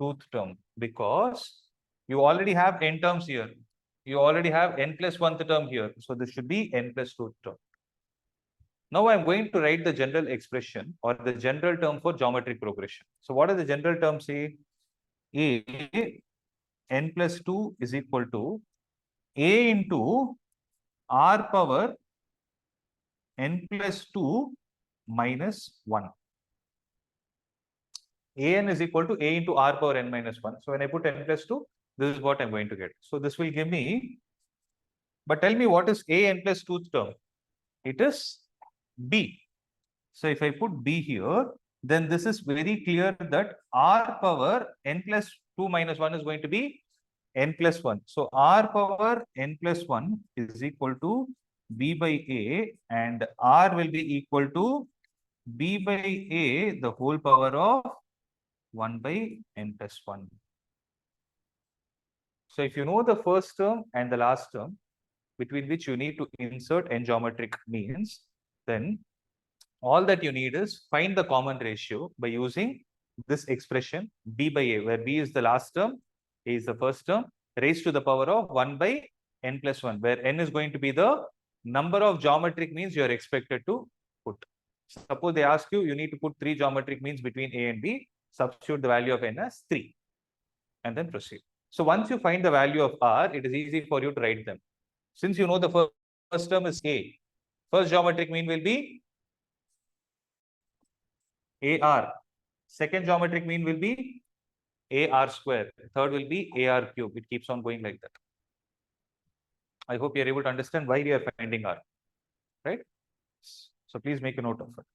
tooth term, because you already have n terms here. You already have n plus 1th term here. So this should be n plus 2th term. Now I'm going to write the general expression or the general term for geometric progression. So what does the general term say? A n plus 2 is equal to A into r power n plus 2 minus 1. An is equal to A into r power n minus 1. So when I put n plus 2, this is what I'm going to get. So this will give me, but tell me what is A n plus 2th term? It is B. So if I put B here, then this is very clear that r power n plus 2 minus 1 is going to be n plus 1. So r power n plus 1 is equal to B by A, and r will be equal to B by A the whole power of 1 by n plus 1. So if you know the first term and the last term, between which you need to insert n geometric means, then all that you need is find the common ratio by using this expression B by A, where B is the last term, A is the first term, raised to the power of 1 by n plus 1, where n is going to be the number of geometric means you are expected to put. Suppose they ask you, you need to put 3 geometric means between A and B, substitute the value of n as 3, and then proceed. So once you find the value of r, it is easy for you to write them. Since you know the first term is A, first geometric mean will be AR. Second geometric mean will be AR square. Third will be AR cube. It keeps on going like that. I hope you are able to understand why we are finding R, right? So please make a note of it.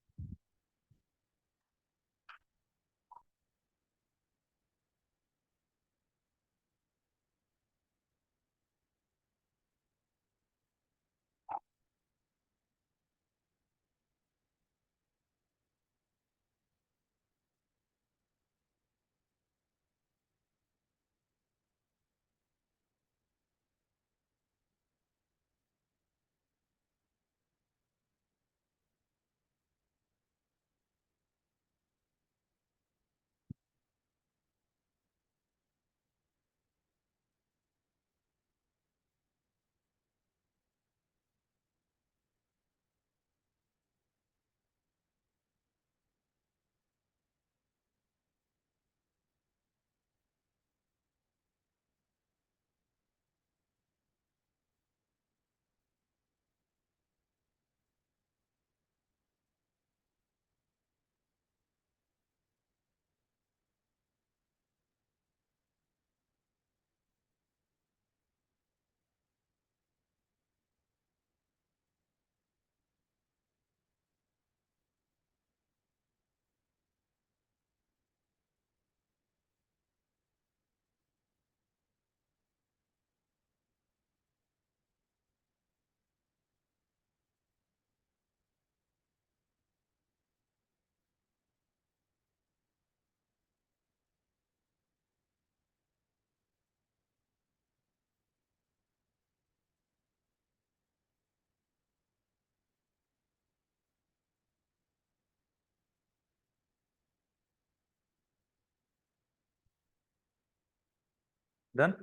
Done?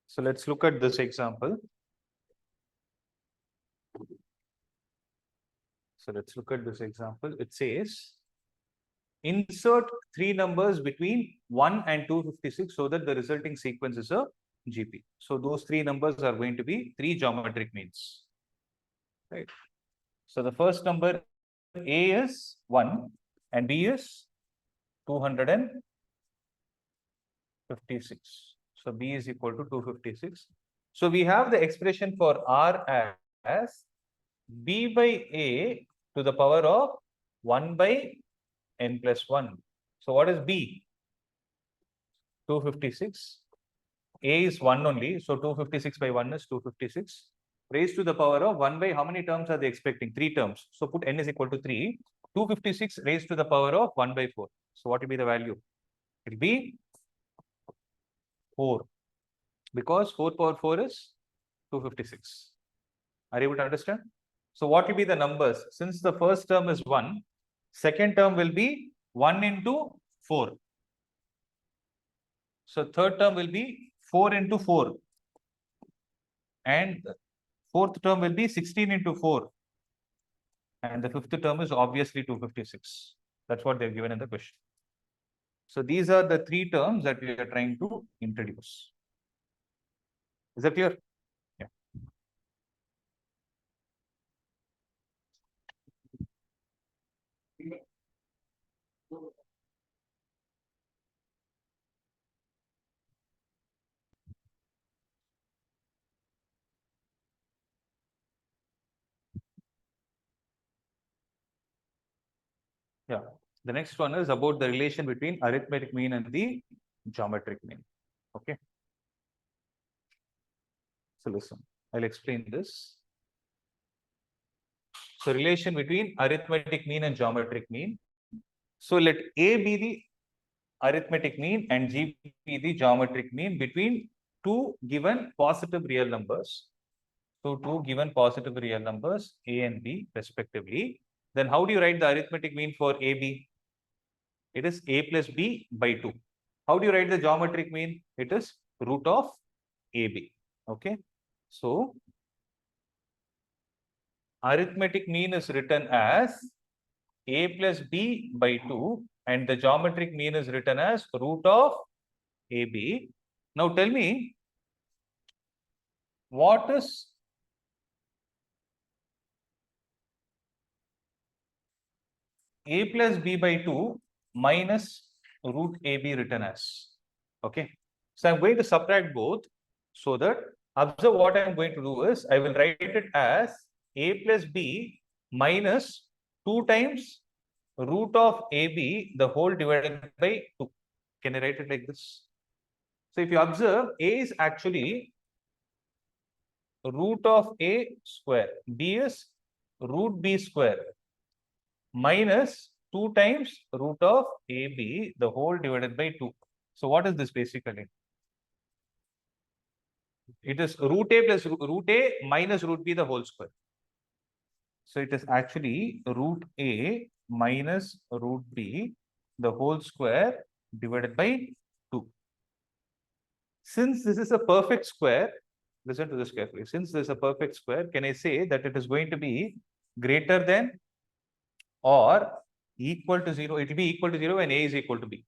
So let's look at this example. So let's look at this example. It says, insert 3 numbers between 1 and 256 so that the resulting sequence is a GP. So those three numbers are going to be three geometric means. Right. So the first number A is 1 and B is 256. So B is equal to 256. So we have the expression for R as B by A to the power of 1 by n plus 1. So what is B? 256. A is 1 only. So 256 by 1 is 256. Raised to the power of 1 by how many terms are they expecting? 3 terms. So put n is equal to 3. 256 raised to the power of 1 by 4. So what will be the value? It will be 4. Because 4 power 4 is 256. Are you able to understand? So what will be the numbers? Since the first term is 1, second term will be 1 into 4. So third term will be 4 into 4. And fourth term will be 16 into 4. And the fifth term is obviously 256. That's what they've given in the question. So these are the three terms that we are trying to introduce. Is that clear? Yeah. Yeah. The next one is about the relation between arithmetic mean and the geometric mean. Okay. So listen, I'll explain this. So relation between arithmetic mean and geometric mean. So let A be the arithmetic mean and G be the geometric mean between two given positive real numbers. So two given positive real numbers A and B respectively. Then how do you write the arithmetic mean for AB? It is A plus B by 2. How do you write the geometric mean? It is root of AB. Okay. So arithmetic mean is written as A plus B by 2 and the geometric mean is written as root of AB. Now tell me, what is A plus B by 2 minus root AB written as? Okay. So I'm going to subtract both so that observe what I'm going to do is I will write it as A plus B minus 2 times root of AB the whole divided by 2. Can I write it like this? So if you observe, A is actually root of A square, B is root B square minus 2 times root of AB the whole divided by 2. So what is this basically? It is root A plus root A minus root B the whole square. So it is actually root A minus root B the whole square divided by 2. Since this is a perfect square, listen to this carefully. Since this is a perfect square, can I say that it is going to be greater than or equal to 0? It will be equal to 0 when A is equal to B.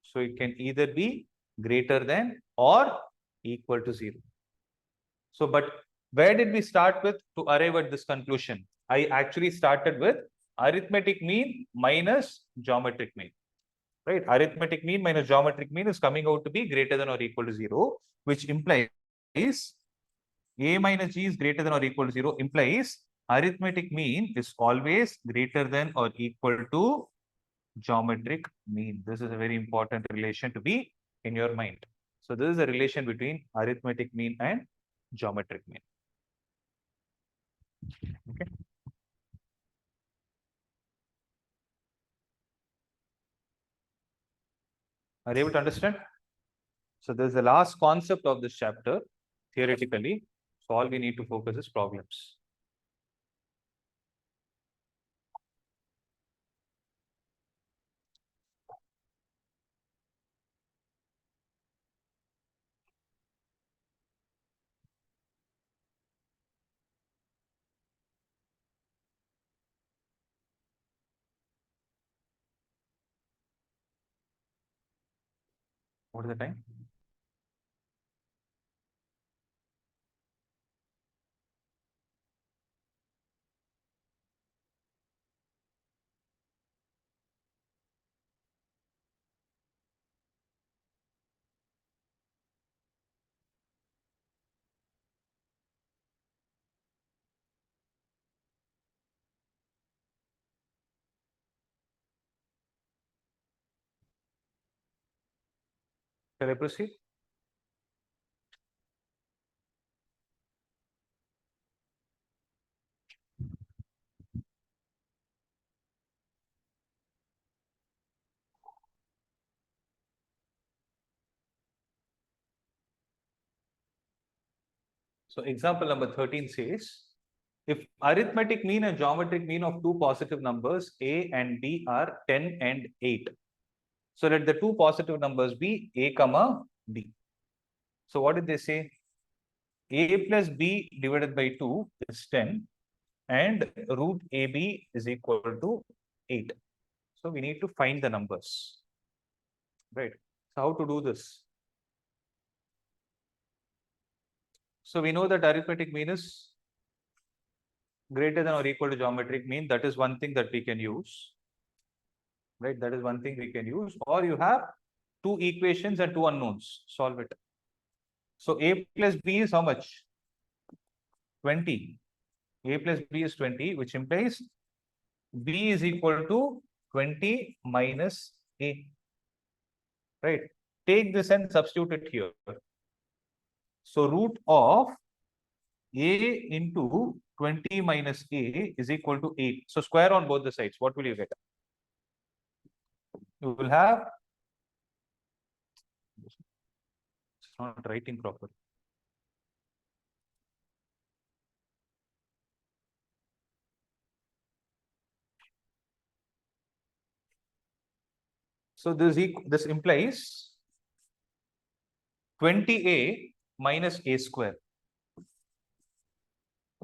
So it can either be greater than or equal to 0. So, but where did we start with to arrive at this conclusion? I actually started with arithmetic mean minus geometric mean. Right? Arithmetic mean minus geometric mean is coming out to be greater than or equal to 0, which implies A minus G is greater than or equal to 0, implies arithmetic mean is always greater than or equal to geometric mean. This is a very important relation to be in your mind. So this is a relation between arithmetic mean and geometric mean. Okay. Are you able to understand? So this is the last concept of this chapter, theoretically. So all we need to focus is problems. What is the time? Shall I proceed? So example number 13 says, if arithmetic mean and geometric mean of two positive numbers a and b are 10 and 8. So let the two positive numbers be a comma b. So what did they say? A plus b divided by 2 is 10 and root ab is equal to 8. So we need to find the numbers. Right. So how to do this? So we know that arithmetic mean is greater than or equal to geometric mean. That is one thing that we can use. Right, that is one thing we can use. Or you have two equations and two unknowns. Solve it. So a plus b is how much? 20. A plus b is 20, which implies b is equal to 20 minus a. Right. Take this and substitute it here. So root of a into 20 minus a is equal to 8. So square on both the sides. What will you get? You will have, it's not writing properly. So this implies 20a minus a square.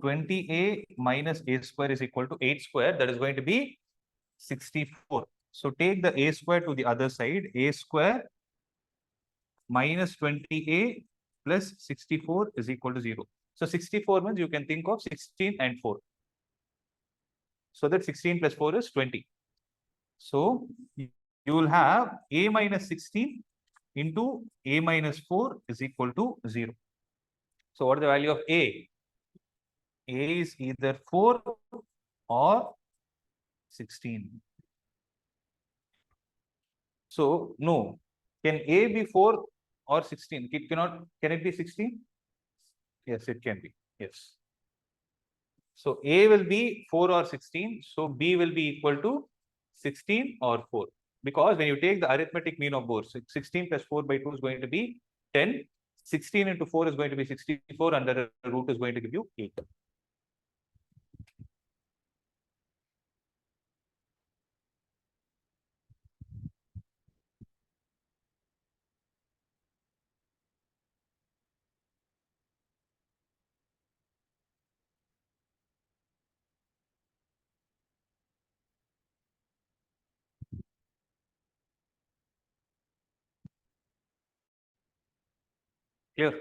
20a minus a square is equal to 8 square. That is going to be 64. So take the a square to the other side. A square minus 20a plus 64 is equal to 0. So 64 means you can think of 16 and 4. So that 16 plus 4 is 20. So you will have a minus 16 into a minus 4 is equal to 0. So what is the value of a? A is either 4 or 16. So no, can a be 4 or 16? It cannot. Can it be 16? Yes, it can be. Yes. So a will be 4 or 16. So b will be equal to 16 or 4. Because when you take the arithmetic mean of both, 16 plus 4 by 2 is going to be 10. 16 into 4 is going to be 64. Under the root is going to give you 8. Clear?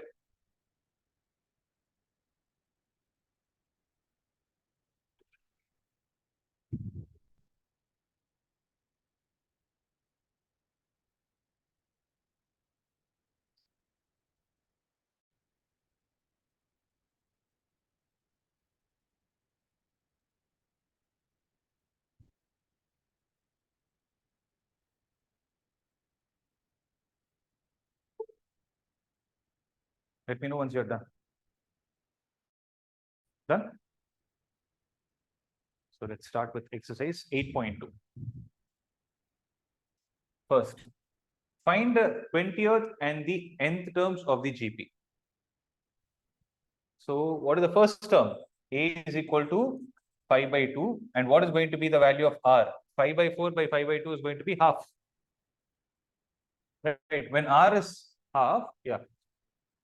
Let me know once you're done. Done? So let's start with exercise 8.2. First, find the 20th and the nth terms of the GP. So what is the first term? A is equal to 5 by 2. And what is going to be the value of R? 5 by 4 by 5 by 2 is going to be half. Right. When R is half, yeah.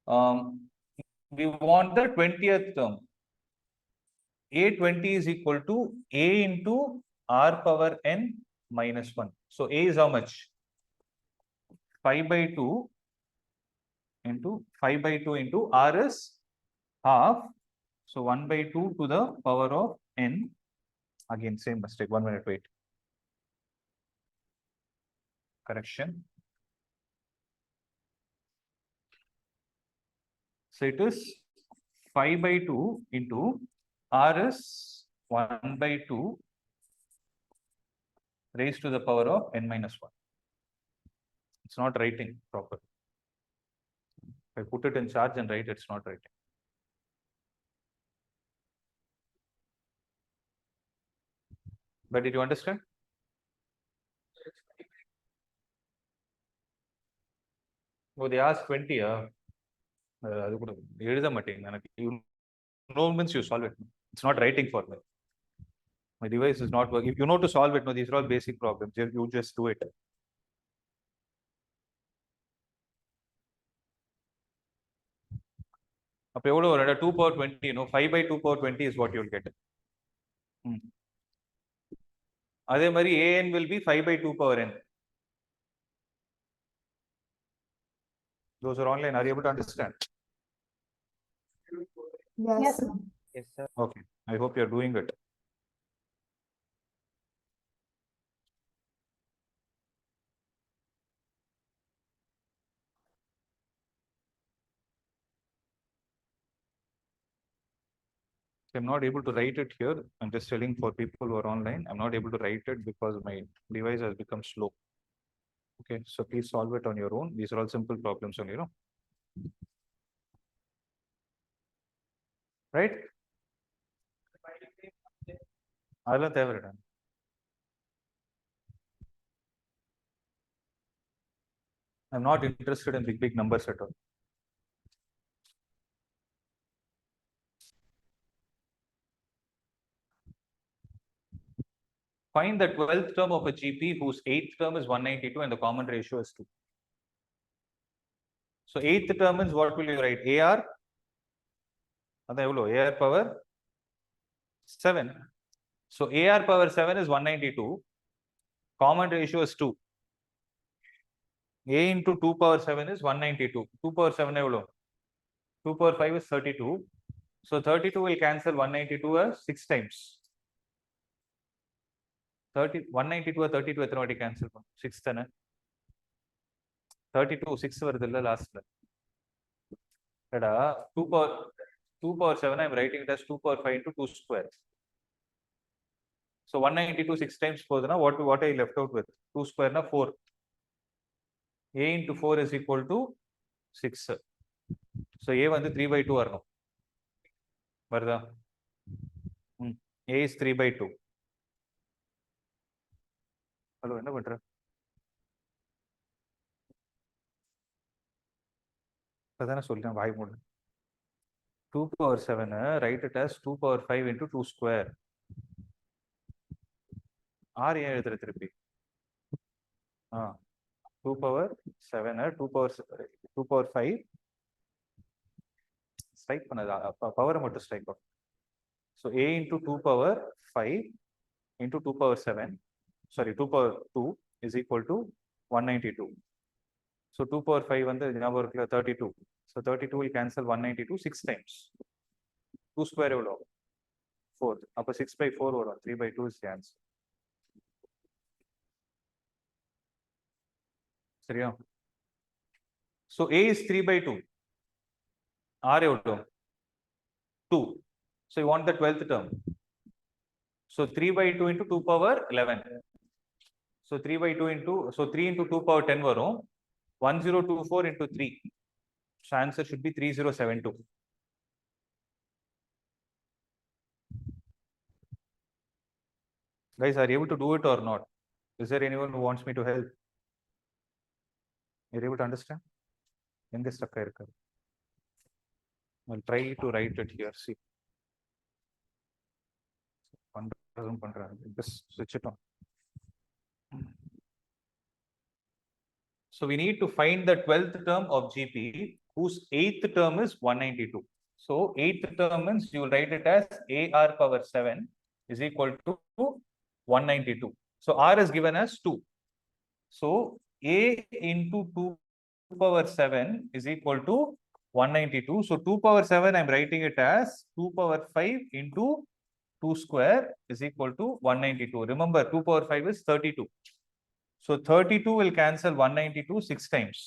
We want the 20th term. A20 is equal to A into R power n minus 1. So A is how much? 5 by 2 into 5 by 2 into R is half. So 1 by 2 to the power of n. Again, same mistake. 1 minute, wait. Correction. So it is 5 by 2 into R is 1 by 2 raised to the power of n minus 1. It's not writing properly. I put it in charge and write, it's not writing. But did you understand? Oh, they asked 20. அது கூட எழுத மாட்டேங்க எனக்கு. You know means you solve it. It's not writing for me. My device is not working. If you know to solve it, no, these are all basic problems. You just do it. அப்ப எவ்வளவு வரும்? 2 power 20, you know, 5 by 2 power 20 is what you'll get. அதே மாதிரி an will be 5 by 2 power n. Those are online. Are you able to understand? Yes, sir. Yes, sir. Okay. I hope you're doing it. I'm not able to write it here. I'm just telling for people who are online, I'm not able to write it because my device has become slow. Okay, so please solve it on your own. These are all simple problems only, you know. Right? அதெல்லாம் தேவையில்லை. I'm not interested in big numbers at all. Find the 12th term of a GP whose 8th term is 192 and the common ratio is 2. So 8th term is what will you write? AR? AR power 7. So AR power 7 is 192. Common ratio is 2. A into 2 power 7 is 192. 2 power 7 is 2 power 5 is 32. So 32 will cancel 192 as 6 times. 192 or 32 எத்தனை வாட்டி cancel பண்ணும்? 6 தானே? 32 6 வருது இல்ல லாஸ்ட்ல. எடா 2 power 7 I am writing it as 2 power 5 into 2 square. So 192 6 times போகுதுனா what I left out with? 2 square na 4. A into 4 is equal to 6. So A வந்து 3 by 2 வரணும். வருதா? A is 3 by 2. ஹலோ என்ன பண்ற? அதானே சொல்றேன் வாய் மூடு. 2 power 7 write it as 2 power 5 into 2 square. R ஏன் எழுதுற திருப்பி? 2 power 7 2 power 5 strike பண்ணது பவர் மட்டும் strike பண்ணும். So A into 2 power 5 into 2 power 7 sorry 2 power 2 is equal to 192. So 2 power 5 வந்து ஞாபகம் இருக்குல்ல 32. So 32 will cancel 192 6 times. 2 square எவ்வளோ? 4. அப்போ 6 by 4 வரும். 3 by 2 is the answer. சரியா? So A is 3 by 2. R எவ்வளோ? 2. So you want the 12th term. So 3 by 2 into 2 power 11. So 3 by 2 into, so 3 into 2 power 10 வரும். 1024 into 3. So answer should be 3072. Guys, are you able to do it or not? Is there anyone who wants me to help? Are you able to understand? எங்க stuck ஆயிருக்கு? I'll try to write it here. See. Just switch it on. So we need to find the 12th term of GP whose 8th term is 192. So 8th term means you will write it as AR power 7 is equal to 192. So R is given as 2. So A into 2 power 7 is equal to 192. So 2 power 7 I am writing it as 2 power 5 into 2 square is equal to 192. Remember 2 power 5 is 32. So 32 will cancel 192 6 times.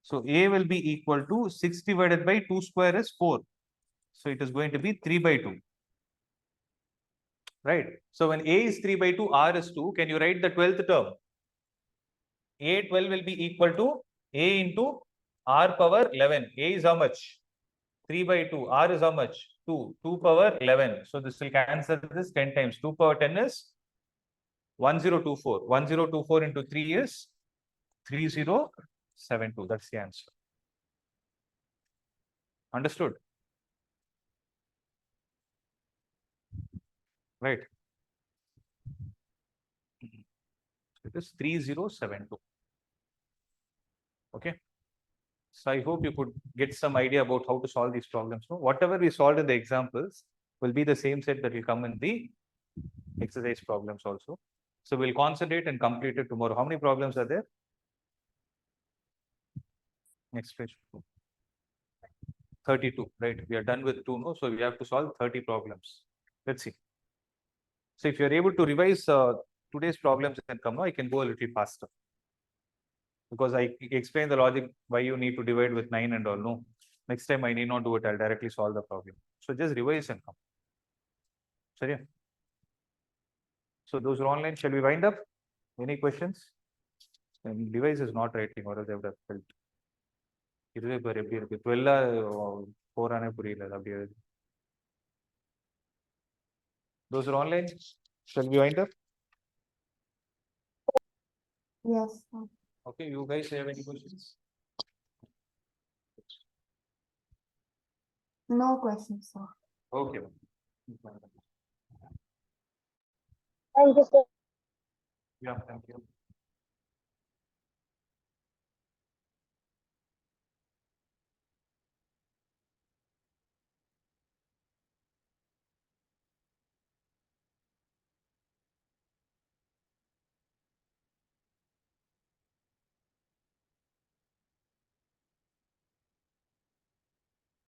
So A will be equal to 6 divided by 2 square is 4. So it is going to be 3 by 2. Right? So when A is 3 by 2, R is 2, can you write the 12th term? A12 will be equal to A into R power 11. A is how much? 3 by 2. R is how much? 2. 2 power 11. So this will cancel this 10 times. 2 power 10 is 1024. 1024 into 3 is 3072. That's the answer. Understood? Right. It is 3072. Okay. So I hope you could get some idea about how to solve these problems. No? Whatever we solved in the examples will be the same set that will come in the exercise problems also. So we'll concentrate and complete it tomorrow. How many problems are there? Next page. 32, right? We are done with 2, no? So we have to solve 30 problems. Let's see. So if you're able to revise today's problems and come now, I can go a little faster. Because I explain the logic why you need to divide with 9 and all. No, next time I need not do it. I'll directly solve the problem. So just revise and come. Sorry. So those are online. Shall we wind up? Any questions? And device is not writing, or else I would have felt. இதுவே பாரு எப்படி இருக்கு 12 4 புரியல அப்படியே. Those are online. Shall we wind up? Yes, sir. Okay, you guys have any questions? No questions, sir. Okay. Thank you, sir. Yeah, thank you.